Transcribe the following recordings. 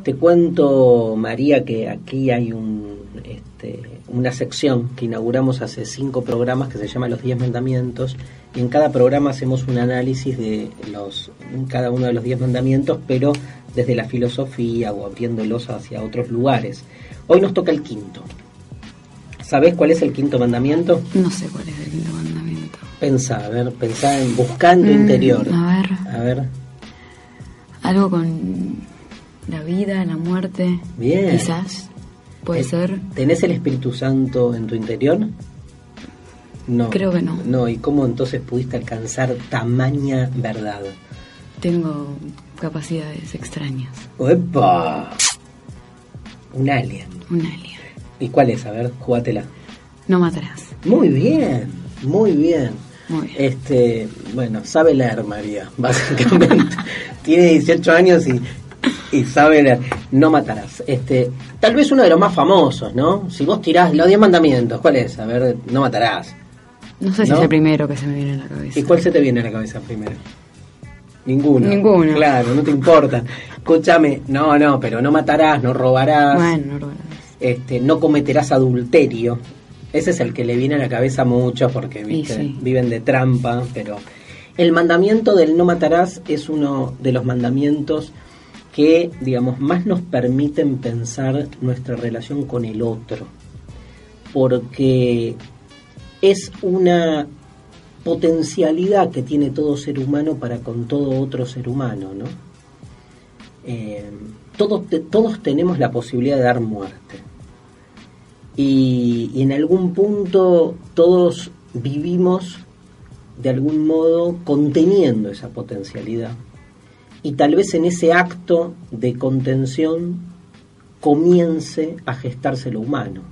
Te cuento, María, que aquí hay una sección que inauguramos hace 5 programas que se llama Los 10 Mandamientos, y en cada programa hacemos un análisis de cada uno de los 10 mandamientos, pero desde la filosofía o abriéndolos hacia otros lugares. Hoy nos toca el quinto. ¿Sabés cuál es el quinto mandamiento? No sé cuál es el quinto mandamiento. Pensá en buscar en tu interior. A ver. Algo con la vida, la muerte. Bien. Quizás. Puede ser. ¿Tenés el Espíritu Santo en tu interior? No. Creo que no. No, ¿y cómo entonces pudiste alcanzar tamaña verdad? Tengo capacidades extrañas. ¡Epa! Un alien. ¿Y cuál es? A ver, jugátela. No matarás. Muy bien. Bueno, sabe leer, María, básicamente. Tiene 18 años y sabe leer. No matarás. Tal vez uno de los más famosos, ¿no? Si vos tirás los 10 mandamientos, ¿cuál es? A ver, no matarás. No sé si es el primero que se me viene a la cabeza. ¿Y cuál se te viene a la cabeza primero? Ninguno. Claro, no te importa. Escúchame, no, pero no matarás, no robarás. Bueno, no robarás. No cometerás adulterio. Ese es el que le viene a la cabeza a muchos porque viven de trampa, pero el mandamiento del no matarás es uno de los mandamientos que, digamos, más nos permiten pensar nuestra relación con el otro, porque es una potencialidad que tiene todo ser humano para con todo otro ser humano, ¿no? Todos tenemos la posibilidad de dar muerte. Y en algún punto todos vivimos de algún modo conteniendo esa potencialidad. Y tal vez en ese acto de contención comience a gestarse lo humano.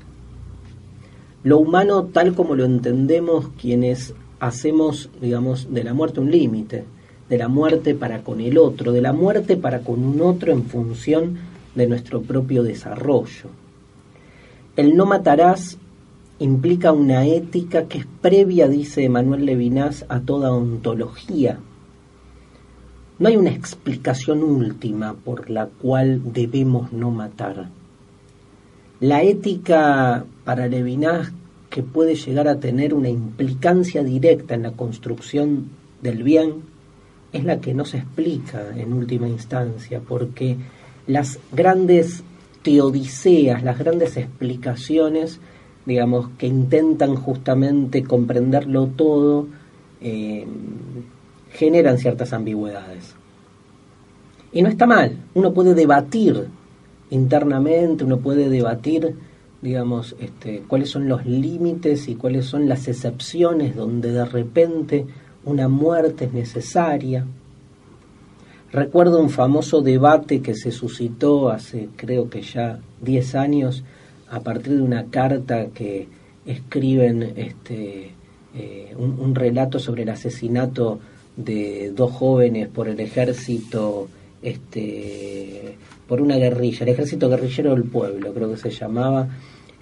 Lo humano tal como lo entendemos quienes hacemos, digamos, de la muerte un límite, de la muerte para con el otro, de la muerte para con un otro en función de nuestro propio desarrollo. El no matarás implica una ética que es previa, dice Emmanuel Levinas, a toda ontología. No hay una explicación última por la cual debemos no matar. La ética para Levinas, que puede llegar a tener una implicancia directa en la construcción del bien, es la que no se explica en última instancia, porque las grandes teodiceas, las grandes explicaciones, digamos, que intentan justamente comprenderlo todo, generan ciertas ambigüedades. Y no está mal, uno puede debatir internamente, uno puede debatir, digamos, cuáles son los límites y cuáles son las excepciones donde de repente una muerte es necesaria. Recuerdo un famoso debate que se suscitó hace, creo que ya 10 años, a partir de una carta que escriben un relato sobre el asesinato de 2 jóvenes por el ejército, por una guerrilla, el ejército guerrillero del pueblo, creo que se llamaba,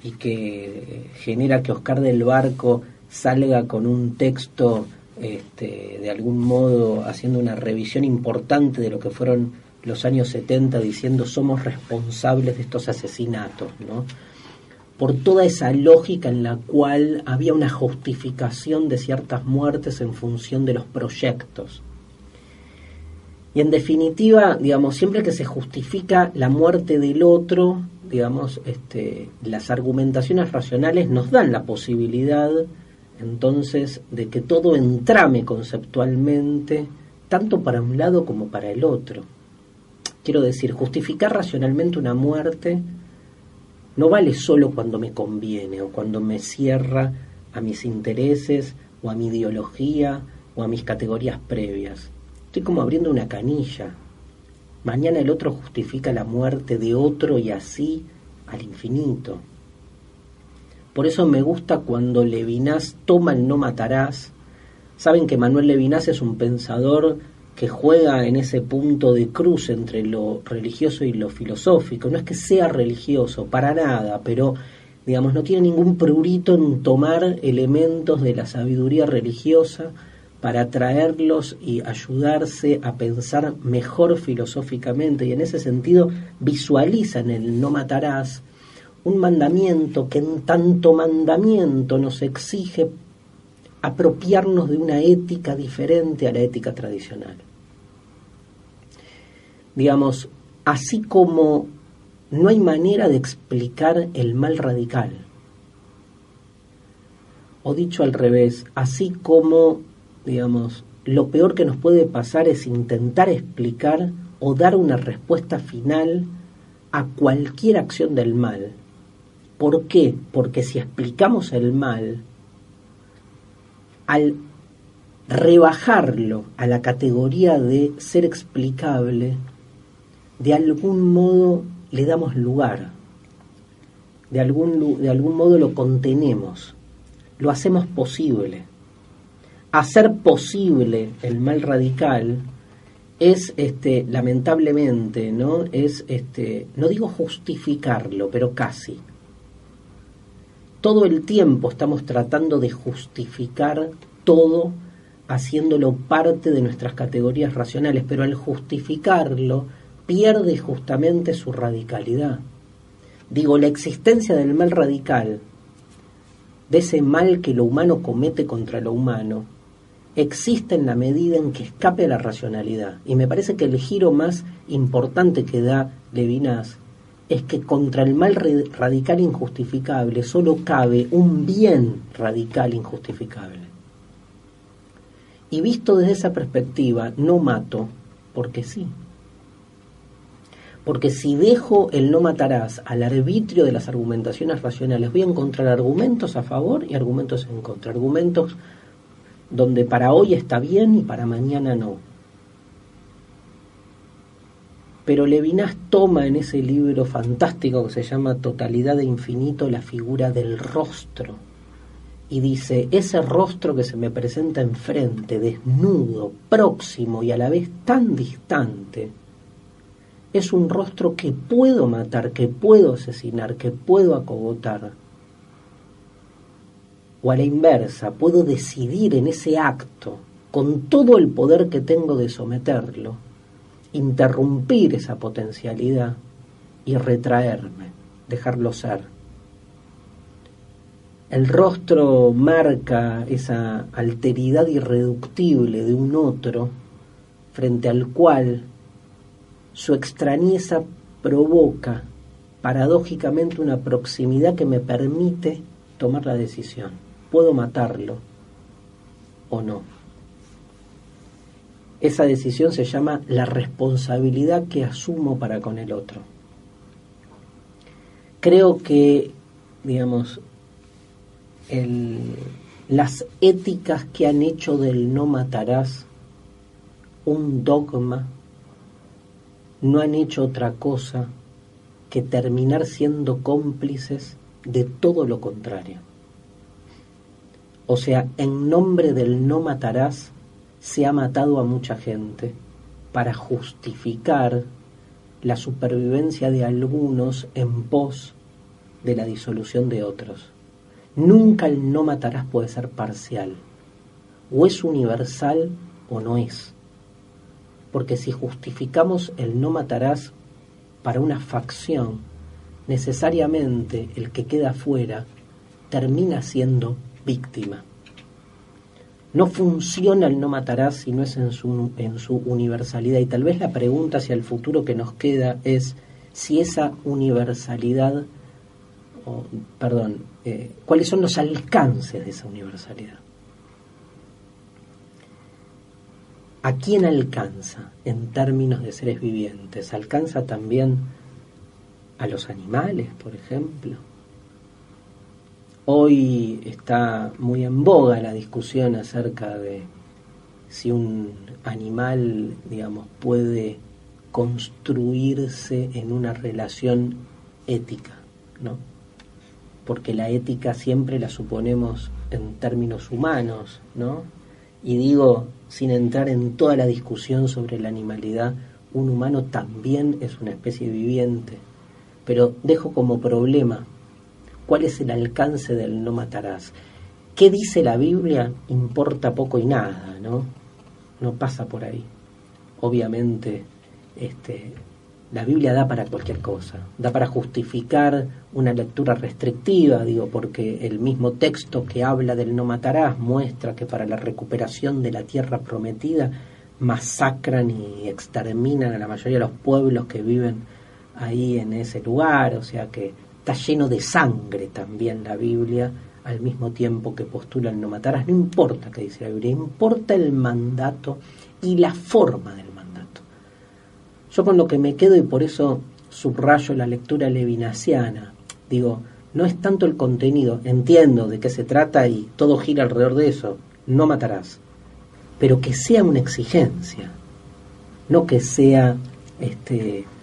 y que genera que Oscar del Barco salga con un texto de algún modo haciendo una revisión importante de lo que fueron los años 70, diciendo somos responsables de estos asesinatos, ¿no? Por toda esa lógica en la cual había una justificación de ciertas muertes en función de los proyectos. Y en definitiva, digamos, siempre que se justifica la muerte del otro, digamos, las argumentaciones racionales nos dan la posibilidad entonces de que todo entrame conceptualmente, tanto para un lado como para el otro. Quiero decir, justificar racionalmente una muerte no vale solo cuando me conviene o cuando me cierra a mis intereses o a mi ideología o a mis categorías previas. Estoy como abriendo una canilla. Mañana el otro justifica la muerte de otro y así al infinito. Por eso me gusta cuando Levinas toma el no matarás. Saben que Manuel Levinas es un pensador que juega en ese punto de cruce entre lo religioso y lo filosófico. No es que sea religioso, para nada, pero digamos no tiene ningún prurito en tomar elementos de la sabiduría religiosa para traerlos y ayudarse a pensar mejor filosóficamente, y en ese sentido visualizan el no matarás un mandamiento que en tanto mandamiento nos exige apropiarnos de una ética diferente a la ética tradicional. Digamos, así como no hay manera de explicar el mal radical, o dicho al revés, así como, digamos, lo peor que nos puede pasar es intentar explicar o dar una respuesta final a cualquier acción del mal. ¿Por qué? Porque si explicamos el mal, al rebajarlo a la categoría de ser explicable, de algún modo le damos lugar, de algún modo lo contenemos, lo hacemos posible. Hacer posible el mal radical es lamentablemente, ¿no? Es no digo justificarlo, pero casi. Todo el tiempo estamos tratando de justificar todo, haciéndolo parte de nuestras categorías racionales, pero al justificarlo pierde justamente su radicalidad. Digo, la existencia del mal radical, de ese mal que lo humano comete contra lo humano, existe en la medida en que escape a la racionalidad. Y me parece que el giro más importante que da Levinas es que contra el mal radical injustificable solo cabe un bien radical injustificable. Y visto desde esa perspectiva, no mato porque sí. Porque si dejo el no matarás al arbitrio de las argumentaciones racionales, voy a encontrar argumentos a favor y argumentos en contra. Argumentos donde para hoy está bien y para mañana no. Pero Levinas toma en ese libro fantástico que se llama Totalidad de Infinito la figura del rostro y dice, ese rostro que se me presenta enfrente, desnudo, próximo y a la vez tan distante, es un rostro que puedo matar, que puedo asesinar, que puedo acogotar. O a la inversa, puedo decidir en ese acto, con todo el poder que tengo de someterlo, interrumpir esa potencialidad y retraerme, dejarlo ser. El rostro marca esa alteridad irreductible de un otro frente al cual su extrañeza provoca paradójicamente una proximidad que me permite tomar la decisión. ¿Puedo matarlo o no? Esa decisión se llama la responsabilidad que asumo para con el otro. Creo que, digamos, las éticas que han hecho del no matarás un dogma no han hecho otra cosa que terminar siendo cómplices de todo lo contrario. O sea, en nombre del no matarás se ha matado a mucha gente para justificar la supervivencia de algunos en pos de la disolución de otros. Nunca el no matarás puede ser parcial. O es universal o no es. Porque si justificamos el no matarás para una facción, necesariamente el que queda fuera termina siendo víctima. No funciona el no matarás si no es en su universalidad. Y tal vez la pregunta hacia el futuro que nos queda es si esa universalidad, cuáles son los alcances de esa universalidad. ¿A quién alcanza en términos de seres vivientes? ¿Alcanza también a los animales, por ejemplo? Hoy está muy en boga la discusión acerca de si un animal, digamos, puede construirse en una relación ética, ¿no? Porque la ética siempre la suponemos en términos humanos, ¿no? Y digo, sin entrar en toda la discusión sobre la animalidad, un humano también es una especie viviente. Pero dejo como problema, ¿cuál es el alcance del no matarás? ¿qué dice la Biblia? Importa poco y nada, ¿no? No pasa por ahí. Obviamente, la Biblia da para cualquier cosa, da para justificar una lectura restrictiva, digo, porque el mismo texto que habla del no matarás muestra que para la recuperación de la tierra prometida masacran y exterminan a la mayoría de los pueblos que viven ahí en ese lugar, o sea que está lleno de sangre también la Biblia, al mismo tiempo que postula el no matarás. No importa qué dice la Biblia, importa el mandato y la forma del mandato. Yo con lo que me quedo, y por eso subrayo la lectura levinasiana, digo, no es tanto el contenido, entiendo de qué se trata y todo gira alrededor de eso, no matarás, pero que sea una exigencia, no que sea,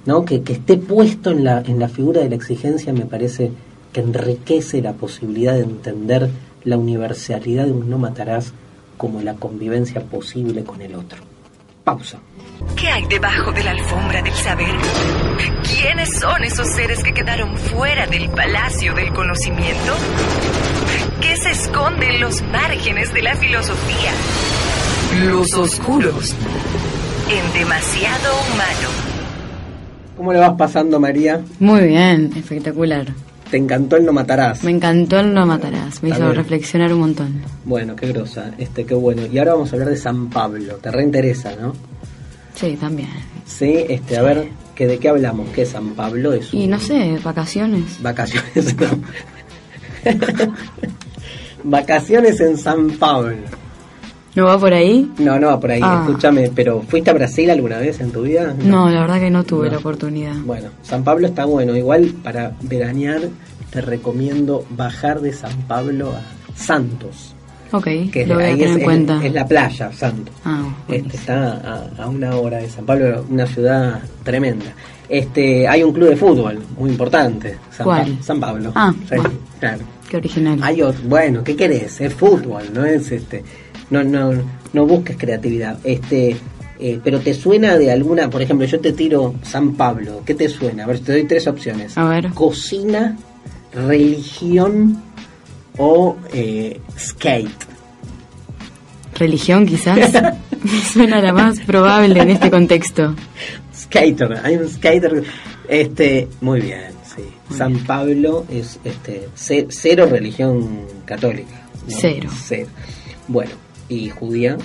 no que esté puesto en la figura de la exigencia. Me parece que enriquece la posibilidad de entender la universalidad de un no matarás como la convivencia posible con el otro. Pausa. ¿Qué hay debajo de la alfombra del saber? ¿Quiénes son esos seres que quedaron fuera del palacio del conocimiento? ¿Qué se esconde en los márgenes de la filosofía? Los oscuros, en Demasiado Humano. ¿Cómo le vas pasando, María? Muy bien, espectacular. ¿Te encantó el no matarás? Me encantó el no matarás, me hizo reflexionar un montón. Bueno, qué grosa, qué bueno. Y ahora vamos a hablar de San Pablo, te reinteresa, ¿no? Sí, también. Sí, a ver, ¿de qué hablamos? ¿Qué es San Pablo? Y no sé, vacaciones. Vacaciones, no. Vacaciones en San Pablo. ¿No va por ahí? No, no va por ahí. Escúchame, pero ¿fuiste a Brasil alguna vez en tu vida? No, la verdad que no tuve la oportunidad. Bueno, San Pablo está bueno. Igual para veranear te recomiendo bajar de San Pablo a Santos. Ok, que lo voy a tener en cuenta. Es la playa, Santos. Está a 1 hora de San Pablo, una ciudad tremenda. Hay un club de fútbol muy importante. ¿Cuál? San Pablo. Sí, bueno, claro. Qué original. Hay otro, bueno, ¿qué querés? Es fútbol, no es no busques creatividad. Pero te suena de alguna, por ejemplo, yo te tiro San Pablo, ¿qué te suena? A ver, te doy 3 opciones. A ver. Cocina, religión o skate. Religión, quizás. Me suena la más probable en este contexto. Skater, hay un skater. Muy bien, sí. Muy San bien. Pablo es cero religión católica, ¿no? Cero. Bueno, ¿y judía?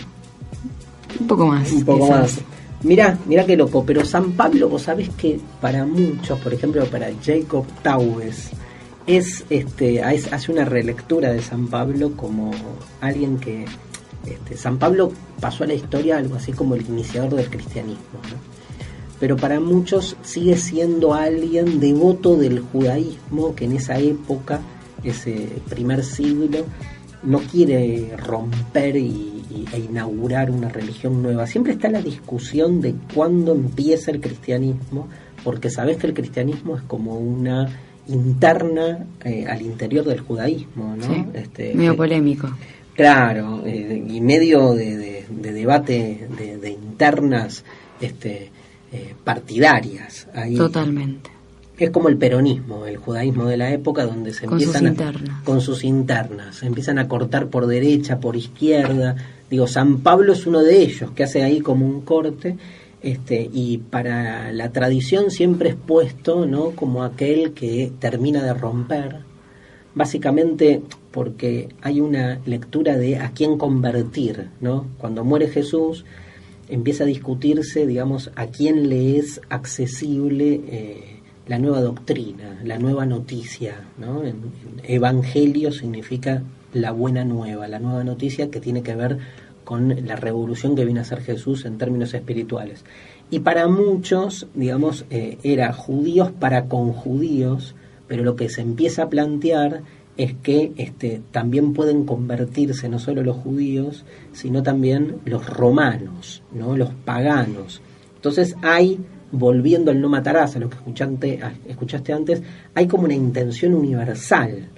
Un poco más. Un poco más. Mirá qué loco, pero San Pablo, vos sabés que para muchos, por ejemplo para Jacob Taues, hace una relectura de San Pablo como alguien que San Pablo pasó a la historia algo así como el iniciador del cristianismo, ¿no? Pero para muchos sigue siendo alguien devoto del judaísmo que en esa época, ese primer siglo, no quiere romper e inaugurar una religión nueva. Siempre está la discusión de cuándo empieza el cristianismo, porque sabés que el cristianismo es como una interna al interior del judaísmo, ¿no? Sí, medio polémico. Claro, y medio de debate de internas partidarias. Ahí, totalmente. Es como el peronismo, el judaísmo de la época, donde se empiezan con sus internas, se empiezan a cortar por derecha, por izquierda. Digo, San Pablo es uno de ellos, que hace ahí como un corte. Y para la tradición siempre es puesto, ¿no?, como aquel que termina de romper, básicamente porque hay una lectura de a quién convertir, ¿no? Cuando muere Jesús empieza a discutirse, digamos, a quién le es accesible la nueva doctrina, la nueva noticia, ¿no? En evangelio significa la buena nueva, la nueva noticia que tiene que ver con la revolución que viene a hacer Jesús en términos espirituales. Y para muchos, digamos, era judíos para con judíos, pero lo que se empieza a plantear es que también pueden convertirse no solo los judíos, sino también los romanos, ¿no?, los paganos. Entonces hay, volviendo al no matarás, a lo que escuchaste antes, hay como una intención universal.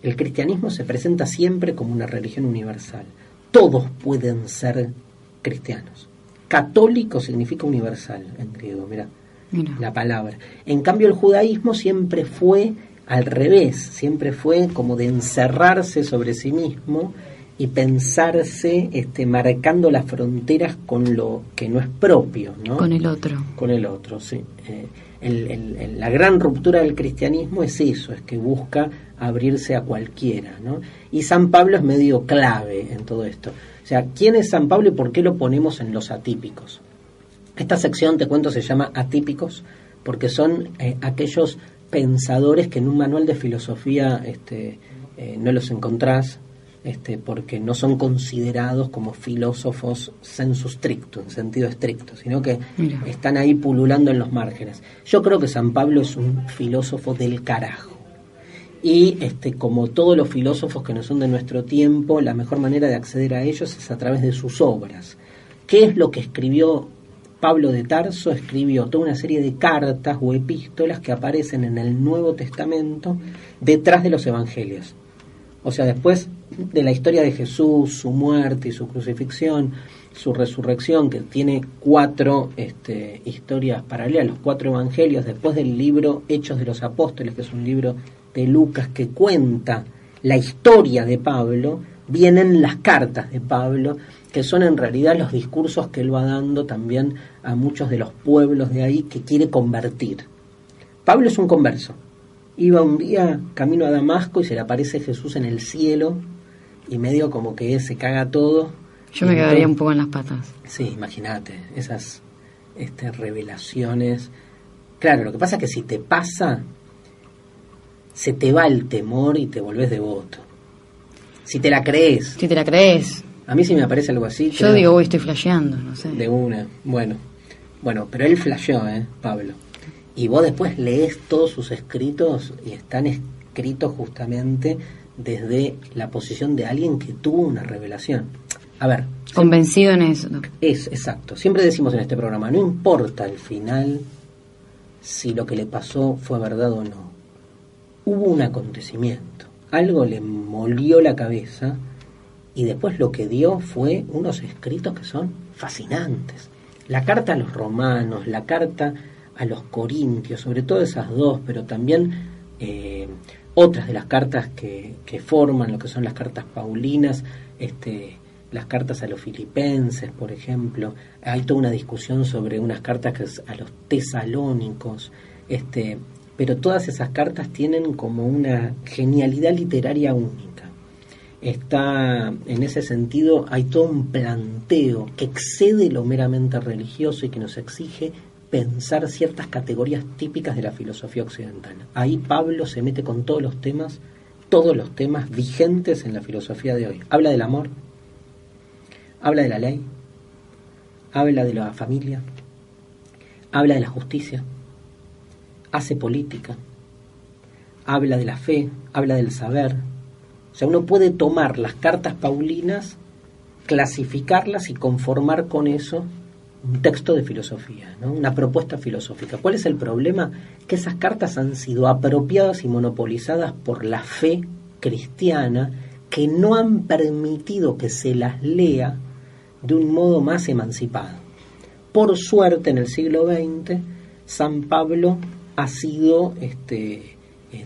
El cristianismo se presenta siempre como una religión universal. Todos pueden ser cristianos. Católico significa universal en griego, mira la palabra. En cambio el judaísmo siempre fue al revés, siempre fue como de encerrarse sobre sí mismo y pensarse marcando las fronteras con lo que no es propio, ¿no? Con el otro. Con el otro, sí. La gran ruptura del cristianismo es eso, es que busca abrirse a cualquiera, ¿no? Y San Pablo es medio clave en todo esto. O sea, ¿quién es San Pablo y por qué lo ponemos en los atípicos? Esta sección, te cuento, se llama Atípicos, porque son aquellos pensadores que en un manual de filosofía no los encontrás, porque no son considerados como filósofos sensu stricto, en sentido estricto, sino que están ahí pululando en los márgenes. Yo creo que San Pablo es un filósofo del carajo. Y como todos los filósofos que no son de nuestro tiempo, la mejor manera de acceder a ellos es a través de sus obras. ¿Qué es lo que escribió Pablo de Tarso? Escribió toda una serie de cartas o epístolas que aparecen en el Nuevo Testamento detrás de los evangelios. O sea, después de la historia de Jesús, su muerte y su crucifixión, su resurrección, que tiene 4 historias paralelas, los 4 evangelios, después del libro Hechos de los Apóstoles, que es un libro de Lucas que cuenta la historia de Pablo, vienen las cartas de Pablo, que son en realidad los discursos que él va dando también a muchos de los pueblos de ahí que quiere convertir. Pablo es un converso. Iba un día camino a Damasco y se le aparece Jesús en el cielo y medio como que se caga todo. Yo me quedaría un poco en las patas. Sí, imagínate, esas revelaciones. Claro, lo que pasa es que si te pasa, se te va el temor y te volvés devoto. Si te la crees. Si te la crees. A mí si me aparece algo así... Yo digo, estoy flasheando, no sé. De una, bueno, pero él flasheó, Pablo. Y vos después lees todos sus escritos y están escritos justamente desde la posición de alguien que tuvo una revelación. A ver... Convencido en eso. Es, exacto. Siempre decimos en este programa, no importa al final si lo que le pasó fue verdad o no. Hubo un acontecimiento, algo le molió la cabeza y después lo que dio fue unos escritos que son fascinantes. La carta a los romanos, la carta a los corintios, sobre todo esas dos, pero también otras de las cartas que forman lo que son las cartas paulinas, las cartas a los filipenses, por ejemplo. Hay toda una discusión sobre unas cartas que a los tesalónicos, pero todas esas cartas tienen como una genialidad literaria única. Está, en ese sentido, hay todo un planteo que excede lo meramente religioso y que nos exige pensar ciertas categorías típicas de la filosofía occidental. Ahí Pablo se mete con todos los temas vigentes en la filosofía de hoy. Habla del amor, habla de la ley, habla de la familia, habla de la justicia, hace política, habla de la fe, habla del saber. O sea, uno puede tomar las cartas paulinas, clasificarlas y conformar con eso un texto de filosofía, ¿no? Una propuesta filosófica. ¿Cuál es el problema? Que esas cartas han sido apropiadas y monopolizadas por la fe cristiana, que no han permitido que se las lea de un modo más emancipado. Por suerte, en el siglo XX, San Pablo ha sido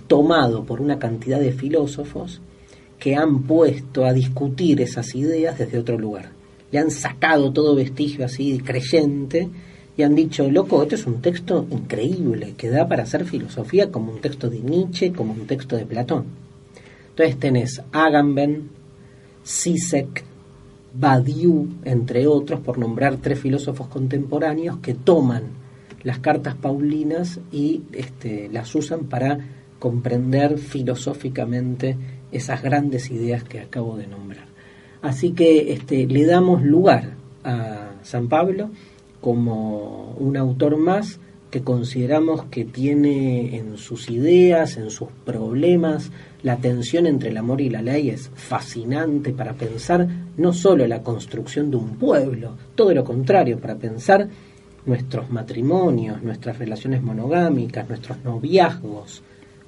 tomado por una cantidad de filósofos que han puesto a discutir esas ideas desde otro lugar. Le han sacado todo vestigio así creyente y han dicho, loco, este es un texto increíble que da para hacer filosofía como un texto de Nietzsche, como un texto de Platón. Entonces tenés Agamben, Zizek, Badiou, entre otros, por nombrar 3 filósofos contemporáneos que toman las cartas paulinas y las usan para comprender filosóficamente esas grandes ideas que acabo de nombrar. Así que le damos lugar a San Pablo como un autor más que consideramos que tiene en sus ideas, en sus problemas, la tensión entre el amor y la ley es fascinante para pensar no solo la construcción de un pueblo, todo lo contrario, para pensar nuestros matrimonios, nuestras relaciones monogámicas, nuestros noviazgos.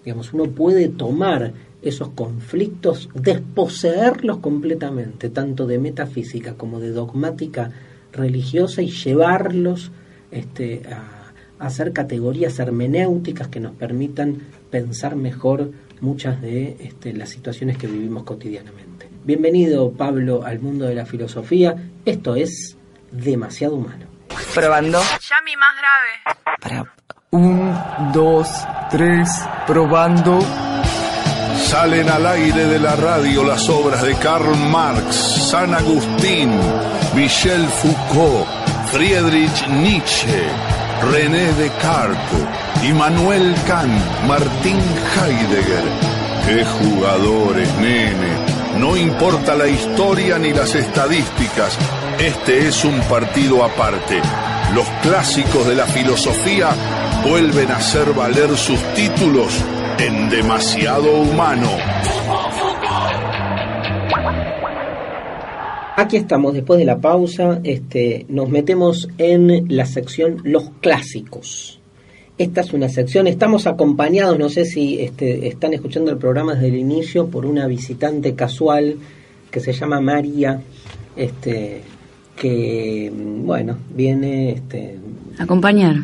Digamos, uno puede tomar esos conflictos, desposeerlos completamente, tanto de metafísica como de dogmática religiosa, y llevarlos hacer categorías hermenéuticas que nos permitan pensar mejor muchas de las situaciones que vivimos cotidianamente. Bienvenido, Pablo, al mundo de la filosofía. Esto es Demasiado Humano. Probando. Ya mi más grave. Para 1, 2, 3, probando. Salen al aire de la radio las obras de Karl Marx, San Agustín, Michel Foucault, Friedrich Nietzsche, René Descartes, Immanuel Kant, Martin Heidegger. ¡Qué jugadores, nene! No importa la historia ni las estadísticas, este es un partido aparte. Los clásicos de la filosofía vuelven a hacer valer sus títulos en Demasiado Humano. Aquí estamos, después de la pausa, nos metemos en la sección Los Clásicos. Esta es una sección, estamos acompañados, no sé si están escuchando el programa desde el inicio, por una visitante casual que se llama María, que, bueno, viene acompañar,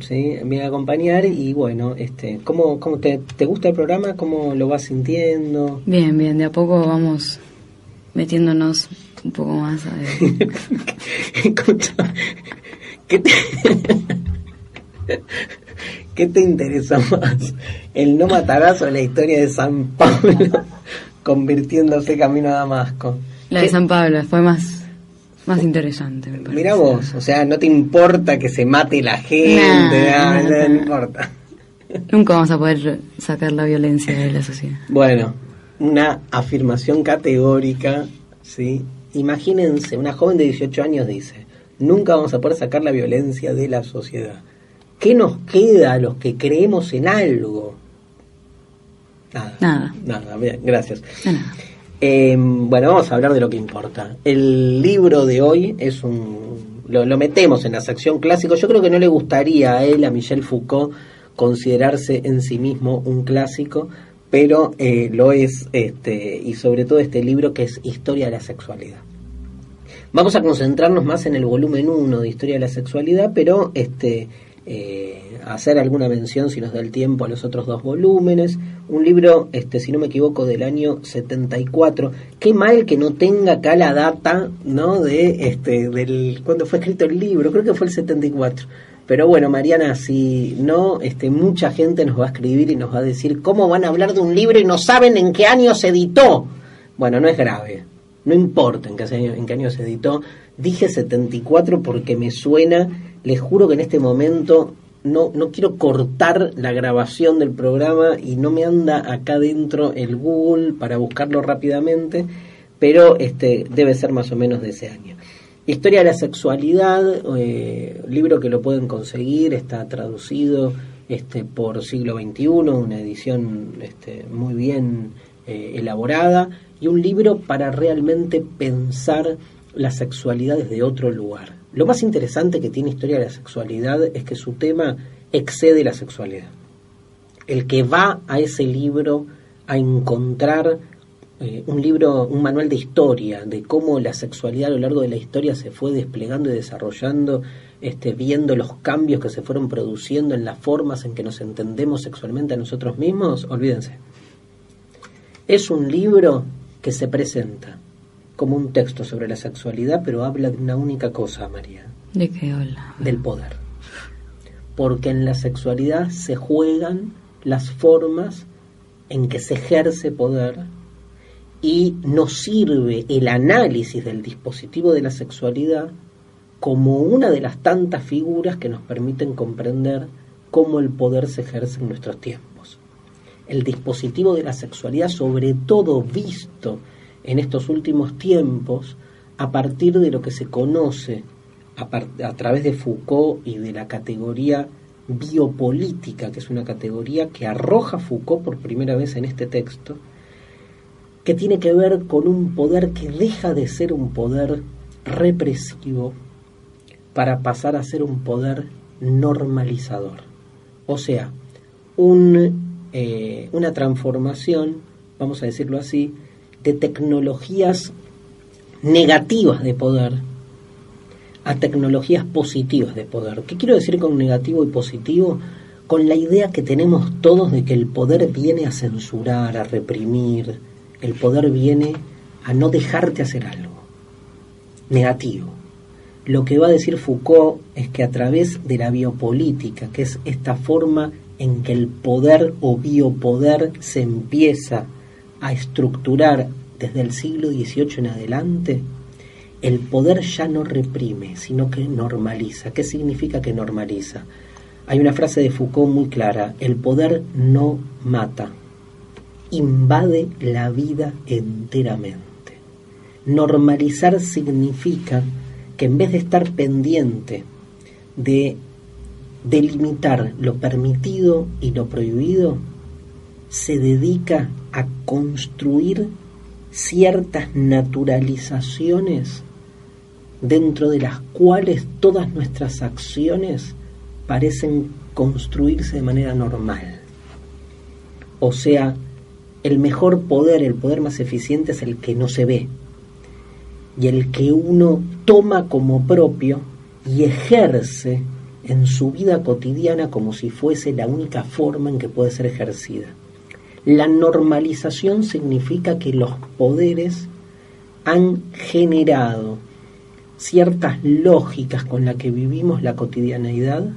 ¿sí? Viene a acompañar y, bueno, ¿cómo te gusta el programa? ¿Cómo lo vas sintiendo? Bien, de a poco vamos metiéndonos un poco más a ver. Escucha, ¿qué te interesa más? ¿El no matarás o la historia de San Pablo convirtiéndose camino a Damasco? La de San Pablo fue más interesante, me parece. Mirá vos, o sea, no te importa que se mate la gente, no importa. Nunca vamos a poder sacar la violencia de la sociedad. Bueno, una afirmación categórica, ¿sí? Imagínense, una joven de 18 años dice, nunca vamos a poder sacar la violencia de la sociedad. ¿Qué nos queda a los que creemos en algo? Nada, bien, gracias. Nada. Bueno, vamos a hablar de lo que importa. El libro de hoy es lo metemos en la sección clásico. Yo creo que no le gustaría a él, a Michel Foucault, considerarse en sí mismo un clásico, pero lo es, y sobre todo este libro que es Historia de la Sexualidad. Vamos a concentrarnos más en el volumen 1 de Historia de la Sexualidad, pero hacer alguna mención, si nos da el tiempo, a los otros 2 volúmenes. Un libro, si no me equivoco, del año 74. Qué mal que no tenga acá la data, ¿no? Del cuando fue escrito el libro. Creo que fue el 74. Pero bueno, Mariana, si no, mucha gente nos va a escribir y nos va a decir cómo van a hablar de un libro y no saben en qué año se editó. Bueno, no es grave. No importa en qué año se editó. Dije 74 porque me suena. Les juro que en este momento no quiero cortar la grabación del programa y no me anda acá dentro el Google para buscarlo rápidamente, pero debe ser más o menos de ese año. Historia de la Sexualidad, libro que lo pueden conseguir, está traducido por Siglo XXI, una edición muy bien elaborada, y un libro para realmente pensar la sexualidad desde otro lugar. Lo más interesante que tiene Historia de la Sexualidad es que su tema excede la sexualidad. El que va a ese libro a encontrar un manual de historia, de cómo la sexualidad a lo largo de la historia se fue desplegando y desarrollando, viendo los cambios que se fueron produciendo en las formas en que nos entendemos sexualmente a nosotros mismos, olvídense. Es un libro que se presenta como un texto sobre la sexualidad, pero habla de una única cosa, María. ¿De qué habla? Del poder. Porque en la sexualidad se juegan las formas en que se ejerce poder, y nos sirve el análisis del dispositivo de la sexualidad como una de las tantas figuras que nos permiten comprender cómo el poder se ejerce en nuestros tiempos. El dispositivo de la sexualidad, sobre todo visto en estos últimos tiempos, a partir de lo que se conoce a través de Foucault y de la categoría biopolítica, que es una categoría que arroja Foucault por primera vez en este texto, que tiene que ver con un poder que deja de ser un poder represivo para pasar a ser un poder normalizador. O sea, una transformación, vamos a decirlo así, de tecnologías negativas de poder a tecnologías positivas de poder. ¿Qué quiero decir con negativo y positivo? Con la idea que tenemos todos de que el poder viene a censurar, a reprimir, el poder viene a no dejarte hacer algo. Negativo. Lo que va a decir Foucault es que a través de la biopolítica, que es esta forma en que el poder o biopoder se empieza a estructurar desde el siglo XVIII en adelante, el poder ya no reprime, sino que normaliza. ¿Qué significa que normaliza? Hay una frase de Foucault muy clara: el poder no mata, invade la vida enteramente. Normalizar significa que en vez de estar pendiente de delimitar lo permitido y lo prohibido, se dedica a construir ciertas naturalizaciones dentro de las cuales todas nuestras acciones parecen construirse de manera normal. O sea, el mejor poder, el poder más eficiente es el que no se ve, y el que uno toma como propio y ejerce en su vida cotidiana como si fuese la única forma en que puede ser ejercida. La normalización significa que los poderes han generado ciertas lógicas con las que vivimos la cotidianeidad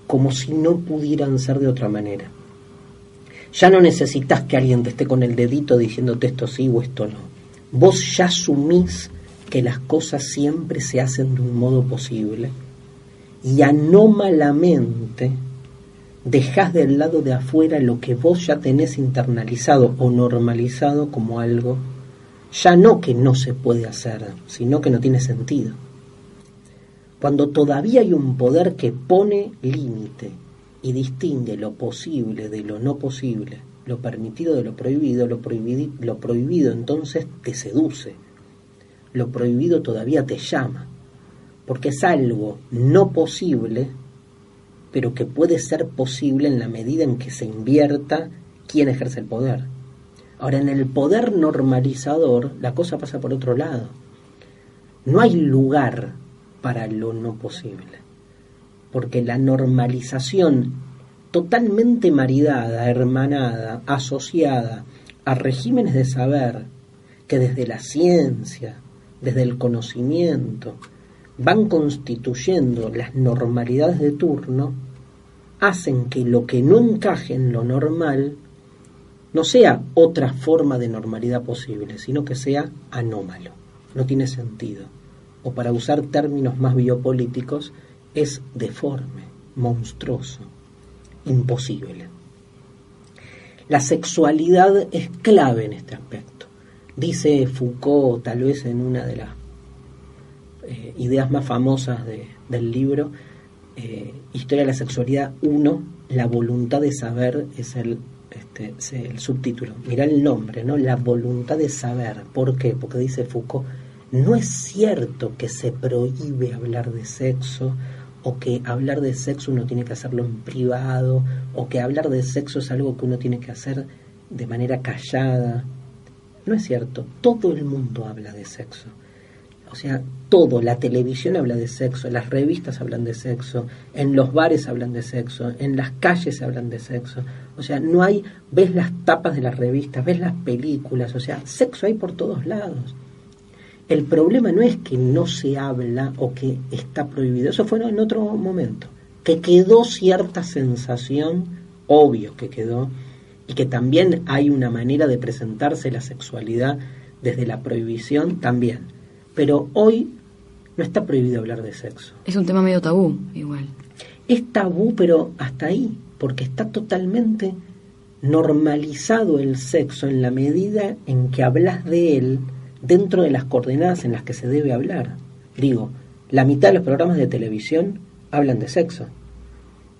como si no pudieran ser de otra manera. Ya no necesitas que alguien te esté con el dedito diciéndote esto sí o esto no. Vos ya asumís que las cosas siempre se hacen de un modo posible y anómalamente dejás del lado de afuera lo que vos ya tenés internalizado o normalizado como algo, ya no que no se puede hacer, sino que no tiene sentido. Cuando todavía hay un poder que pone límite y distingue lo posible de lo no posible, lo permitido de lo prohibido entonces te seduce, lo prohibido todavía te llama, porque es algo no posible, pero que puede ser posible en la medida en que se invierta quién ejerce el poder. Ahora, en el poder normalizador, la cosa pasa por otro lado. No hay lugar para lo no posible, porque la normalización totalmente maridada, hermanada, asociada a regímenes de saber que desde la ciencia, desde el conocimiento, van constituyendo las normalidades de turno, hacen que lo que no encaje en lo normal no sea otra forma de normalidad posible, sino que sea anómalo, no tiene sentido. O para usar términos más biopolíticos, es deforme, monstruoso, imposible. La sexualidad es clave en este aspecto. Dice Foucault, tal vez en una de las ideas más famosas del libro, Historia de la Sexualidad 1, la voluntad de saber es el subtítulo. Mirá el nombre, ¿no? La voluntad de saber. ¿Por qué? Porque dice Foucault, no es cierto que se prohíbe hablar de sexo, o que hablar de sexo uno tiene que hacerlo en privado, o que hablar de sexo es algo que uno tiene que hacer de manera callada. No es cierto, todo el mundo habla de sexo. O sea, todo, la televisión habla de sexo, las revistas hablan de sexo, en los bares hablan de sexo, en las calles hablan de sexo. O sea, no hay, ves las tapas de las revistas, ves las películas, o sea, sexo hay por todos lados. El problema no es que no se habla o que está prohibido, eso fue en otro momento, que quedó cierta sensación, obvio que quedó, y que también hay una manera de presentarse la sexualidad desde la prohibición también. Pero hoy no está prohibido hablar de sexo. Es un tema medio tabú, igual. Es tabú, pero hasta ahí, porque está totalmente normalizado el sexo en la medida en que hablas de él dentro de las coordenadas en las que se debe hablar. Digo, la mitad de los programas de televisión hablan de sexo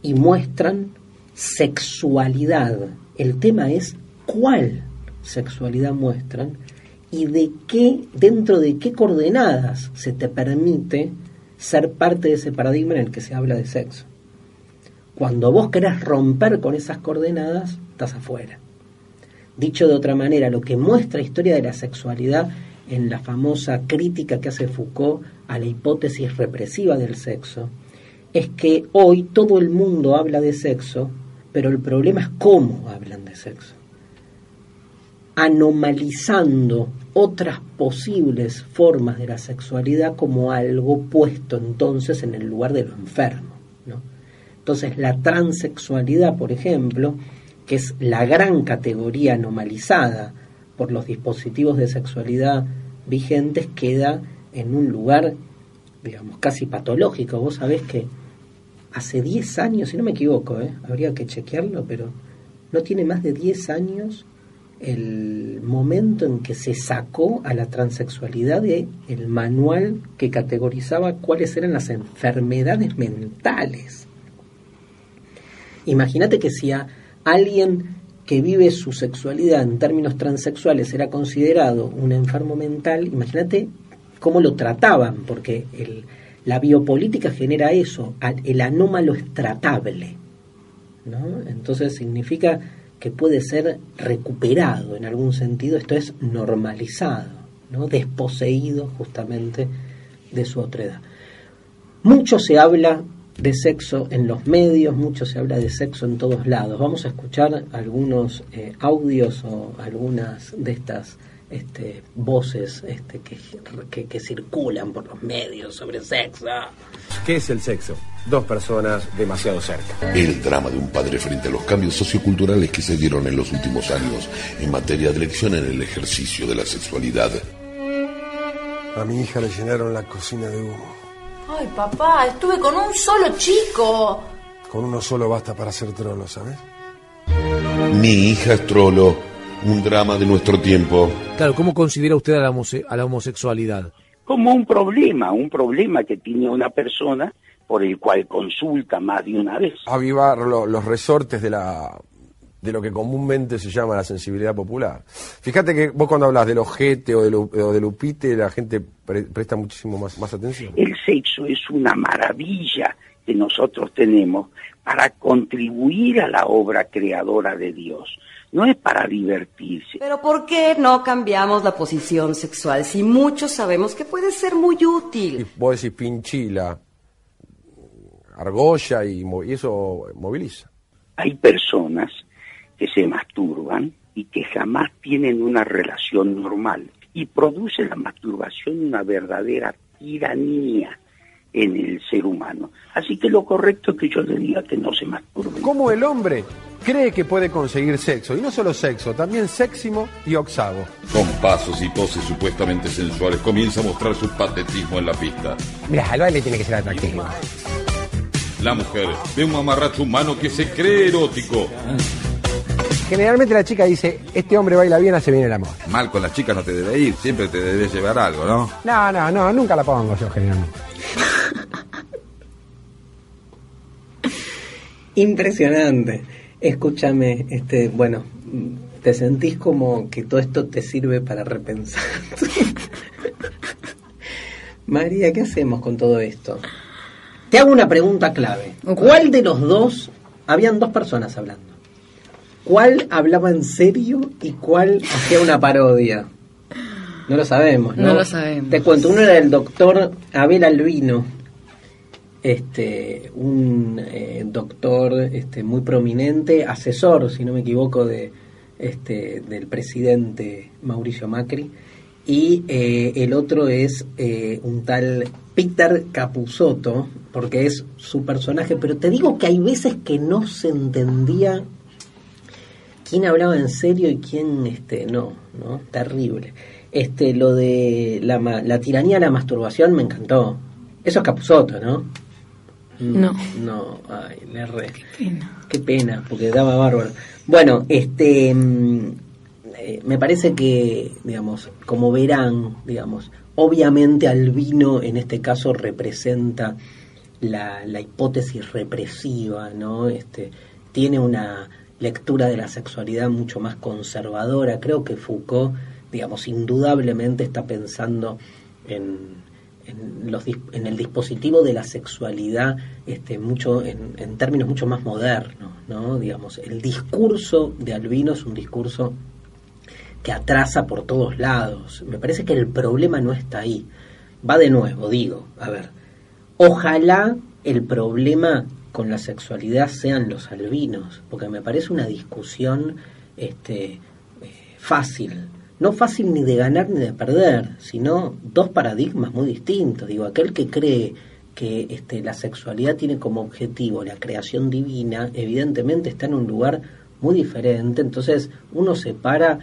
y muestran sexualidad. El tema es cuál sexualidad muestran y de qué, dentro de qué coordenadas se te permite ser parte de ese paradigma en el que se habla de sexo. Cuando vos querés romper con esas coordenadas, estás afuera. Dicho de otra manera, lo que muestra Historia de la Sexualidad en la famosa crítica que hace Foucault a la hipótesis represiva del sexo, es que hoy todo el mundo habla de sexo, pero el problema es cómo hablan de sexo, anomalizando otras posibles formas de la sexualidad como algo puesto entonces en el lugar de lo enfermo, ¿no? Entonces la transexualidad, por ejemplo, que es la gran categoría anomalizada por los dispositivos de sexualidad vigentes, queda en un lugar, digamos, casi patológico. Vos sabés que hace 10 años, si no me equivoco, habría que chequearlo, pero no tiene más de 10 años el momento en que se sacó a la transexualidad de el manual que categorizaba cuáles eran las enfermedades mentales. Imagínate que si a alguien que vive su sexualidad en términos transexuales era considerado un enfermo mental, imagínate cómo lo trataban, porque la biopolítica genera eso, el anómalo es tratable, ¿no? Entonces significa que puede ser recuperado en algún sentido, esto es normalizado, ¿no? Desposeído justamente de su otredad. Mucho se habla de sexo en los medios, mucho se habla de sexo en todos lados. Vamos a escuchar algunos audios o algunas de estas voces que circulan por los medios sobre sexo. ¿Qué es el sexo? Dos personas demasiado cerca. El drama de un padre frente a los cambios socioculturales que se dieron en los últimos años en materia de elección en el ejercicio de la sexualidad. A mi hija le llenaron la cocina de humo. Ay, papá, estuve con un solo chico. Con uno solo basta para ser trolo, ¿sabes? Mi hija es trolo, un drama de nuestro tiempo. Claro, ¿cómo considera usted a la homosexualidad? Como un problema que tiene una persona por el cual consulta más de una vez. Avivar los resortes de lo que comúnmente se llama la sensibilidad popular. Fíjate que vos cuando hablas del ojete o del upite, la gente presta muchísimo más atención. El sexo es una maravilla que nosotros tenemos para contribuir a la obra creadora de Dios. No es para divertirse. Pero ¿por qué no cambiamos la posición sexual si muchos sabemos que puede ser muy útil? Y vos decís pinchila, argolla y eso moviliza. Hay personas que se masturban y que jamás tienen una relación normal y produce la masturbación una verdadera tiranía en el ser humano. Así que lo correcto es que yo le diga que no se masturben. ¿Cómo el hombre cree que puede conseguir sexo? Y no solo sexo, también séximo y oxavo. Con pasos y poses supuestamente sensuales comienza a mostrar su patetismo en la pista. Mira, el baile tiene que ser atractivo. La mujer ve un mamarracho humano que se cree erótico. Generalmente la chica dice, este hombre baila bien, hace bien el amor. Mal con las chicas no te debe ir, siempre te debe llevar algo, ¿no? No, nunca la pongo yo generalmente. Impresionante. Escúchame, bueno, ¿te sentís como que todo esto te sirve para repensar? María, ¿qué hacemos con todo esto? Te hago una pregunta clave. ¿Cuál de los dos? Habían dos personas hablando. ¿Cuál hablaba en serio y cuál hacía una parodia? No lo sabemos, ¿no? No lo sabemos. Te cuento, uno era el doctor Abel Albino, un doctor muy prominente, asesor, si no me equivoco, del presidente Mauricio Macri, y el otro es un tal Peter Capusotto, porque es su personaje, pero te digo que hay veces que no se entendía quién hablaba en serio y quién no, terrible. Lo de la tiranía de la masturbación me encantó. Eso es Capusotto, ¿no? No, ay, le erré. Qué pena, porque daba bárbaro. Bueno, me parece que, digamos, como verán, digamos, obviamente Albino en este caso representa la hipótesis represiva, ¿no? Tiene una lectura de la sexualidad mucho más conservadora. Creo que Foucault, digamos, indudablemente está pensando en el dispositivo de la sexualidad mucho en términos mucho más modernos, ¿no? Digamos, el discurso de Albino es un discurso que atrasa por todos lados. Me parece que el problema no está ahí. Va de nuevo, digo, a ver, ojalá el problema con la sexualidad sean los albinos, porque me parece una discusión fácil. No fácil ni de ganar ni de perder, sino dos paradigmas muy distintos. Digo, aquel que cree que la sexualidad tiene como objetivo la creación divina, evidentemente está en un lugar muy diferente. Entonces uno se para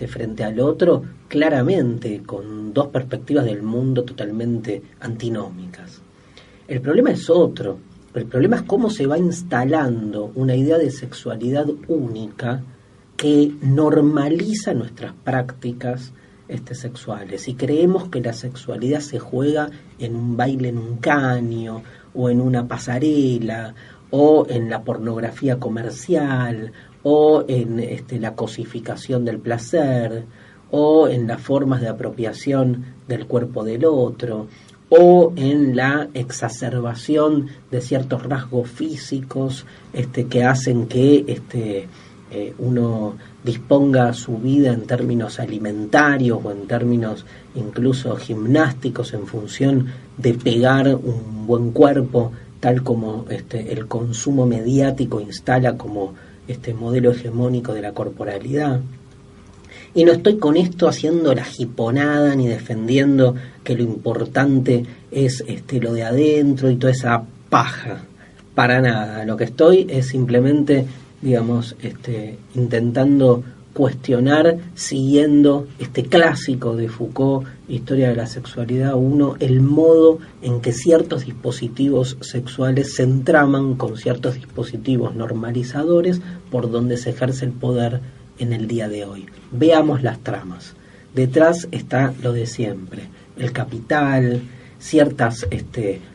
frente al otro claramente con dos perspectivas del mundo totalmente antinómicas. El problema es otro. El problema es cómo se va instalando una idea de sexualidad única que normaliza nuestras prácticas sexuales, y creemos que la sexualidad se juega en un baile en un caño, o en una pasarela, o en la pornografía comercial, o en la cosificación del placer, o en las formas de apropiación del cuerpo del otro, o en la exacerbación de ciertos rasgos físicos que hacen que uno disponga su vida en términos alimentarios o en términos incluso gimnásticos en función de pegar un buen cuerpo, tal como el consumo mediático instala como modelo hegemónico de la corporalidad. Y no estoy con esto haciendo la jiponada ni defendiendo que lo importante es lo de adentro y toda esa paja. Para nada. Lo que estoy es simplemente, digamos, intentando cuestionar, siguiendo este clásico de Foucault, Historia de la Sexualidad 1, el modo en que ciertos dispositivos sexuales se entraman con ciertos dispositivos normalizadores por donde se ejerce el poder en el día de hoy. Veamos las tramas. Detrás está lo de siempre, el capital, ciertas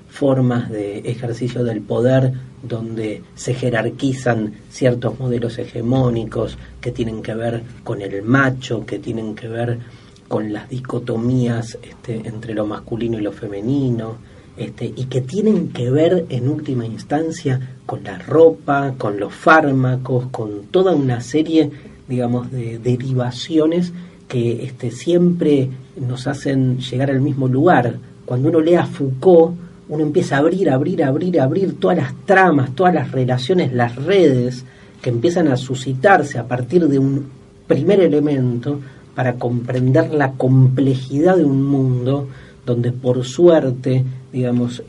formas de ejercicio del poder donde se jerarquizan ciertos modelos hegemónicos que tienen que ver con el macho, que tienen que ver con las dicotomías entre lo masculino y lo femenino, y que tienen que ver en última instancia con la ropa, con los fármacos, con toda una serie, digamos, de derivaciones que siempre nos hacen llegar al mismo lugar. Cuando uno lee a Foucault, uno empieza a abrir todas las tramas, todas las relaciones, las redes que empiezan a suscitarse a partir de un primer elemento para comprender la complejidad de un mundo donde, por suerte, digamos,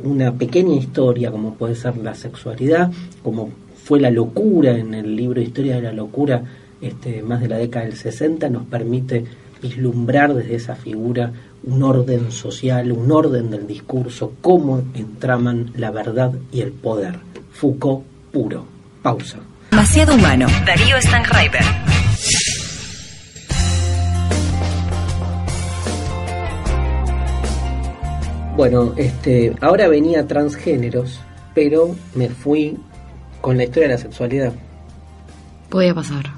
una pequeña historia como puede ser la sexualidad, como fue la locura en el libro Historia de la Locura, más de la década del 60, nos permite vislumbrar desde esa figura un orden social, un orden del discurso, cómo entraman la verdad y el poder. Foucault puro. Pausa. Demasiado humano. Darío Stanraiver. Bueno, ahora venía transgéneros, pero me fui con la historia de la sexualidad. Podía pasar.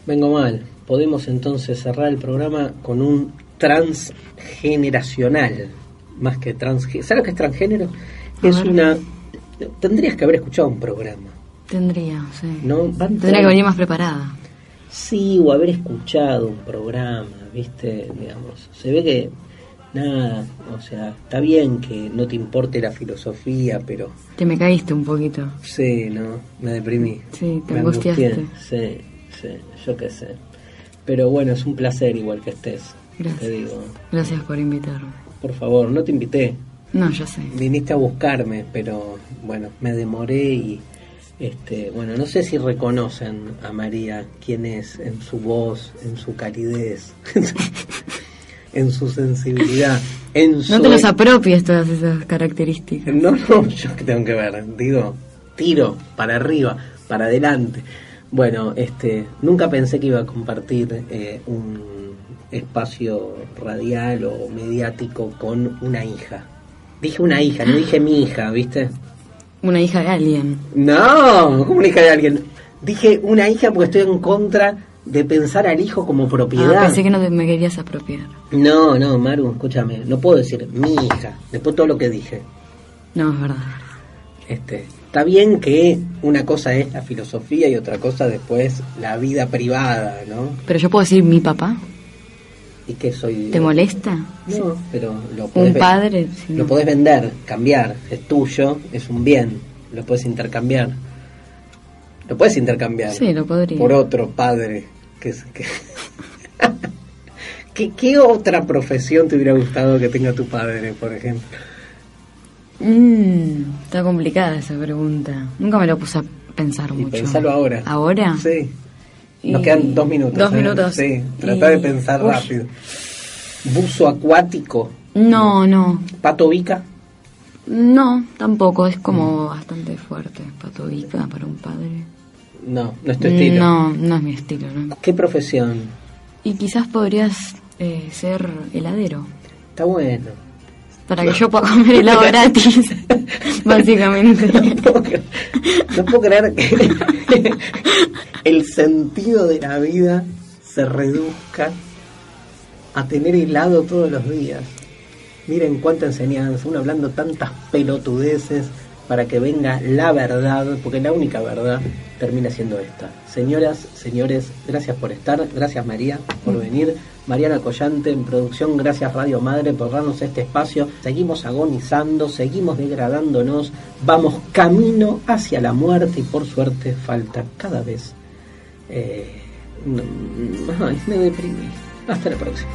Vengo mal. Podemos entonces cerrar el programa con un transgeneracional, más que transgénero. ¿Sabes lo que es transgénero? Es una... Tendrías que haber escuchado un programa. Tendría, sí. ¿No? Tendría que venir más preparada. Sí, o haber escuchado un programa, ¿viste? Digamos, se ve que nada, o sea, está bien que no te importe la filosofía, pero... Te me caíste un poquito. Sí, ¿no? Me deprimí. Sí, te angustiaste. Sí, yo qué sé. Pero bueno, es un placer igual que estés. Gracias. Te digo. Gracias por invitarme. Por favor, no te invité. No, ya sé. Viniste a buscarme, pero bueno, me demoré y bueno, no sé si reconocen a María quién es en su voz, en su calidez, en su sensibilidad, en su... No te los apropies todas esas características. No, yo que tengo que ver, digo, tiro para arriba, para adelante. Bueno, nunca pensé que iba a compartir un espacio radial o mediático con una hija. Dije una hija, no dije mi hija, ¿viste? Una hija de alguien. No, ¿cómo una hija de alguien? Dije una hija porque estoy en contra de pensar al hijo como propiedad. Pensé que no me querías apropiar. No, Maru, escúchame, no puedo decir mi hija, después todo lo que dije. No, es verdad. Está bien que una cosa es la filosofía y otra cosa después la vida privada, ¿no? Pero yo puedo decir mi papá. ¿Y qué soy? ¿Te molesta? No, pero lo podés un padre. Sí, lo podés vender, cambiar, es tuyo, es un bien, lo podés intercambiar. Lo puedes intercambiar. Sí, lo podría. Por otro padre. ¿Qué otra profesión te hubiera gustado que tenga tu padre, por ejemplo? Está complicada esa pregunta. Nunca me lo puse a pensar mucho. Pensalo ahora. ¿Ahora? Sí. Nos quedan 2 minutos. 2 minutos. Sí, trata de pensar rápido. ¿Buzo acuático? No. ¿Pato Vica? No, tampoco. Es como bastante fuerte. Pato Vica para un padre. No es tu estilo. No es mi estilo, ¿no? ¿Qué profesión? Y quizás podrías ser heladero. Está bueno. Para que yo pueda comer helado gratis, básicamente. No puedo creer que el sentido de la vida se reduzca a tener helado todos los días. Miren cuánta enseñanza, uno hablando tantas pelotudeces para que venga la verdad, porque la única verdad termina siendo esta. Señoras, señores, gracias por estar, gracias María por venir, Mariana Collante en producción, gracias Radio Madre por darnos este espacio. Seguimos agonizando, seguimos degradándonos, vamos camino hacia la muerte y por suerte falta cada vez. Me deprimí. Hasta la próxima.